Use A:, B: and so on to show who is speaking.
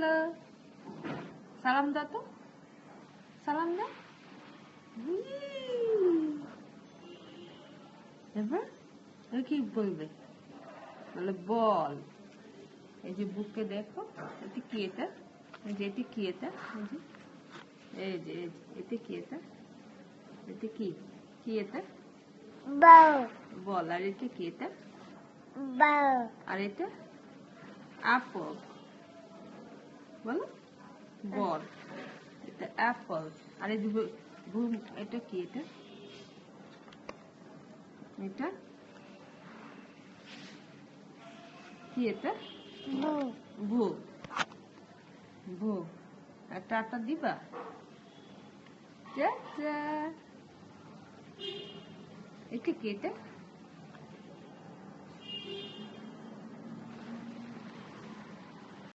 A: Hello, সালাম দাও তো, সালাম দাও। এবার কি বলবে? বলে বল। এই যে বুকে দেখো, এটা কি? এটা এই যে এটা কি? এটা এই যে এটা কি? এটা এটা কি? কি এটা? বল। আর এটা কি? এটা আর এটা অ্যাপল। বলো বল। এটা অ্যাপল। আর এই ঘুম, এটা কি? এটা এটা কি? এটা ভু ভু। আর টাটা দিবা? এটা কি? এটা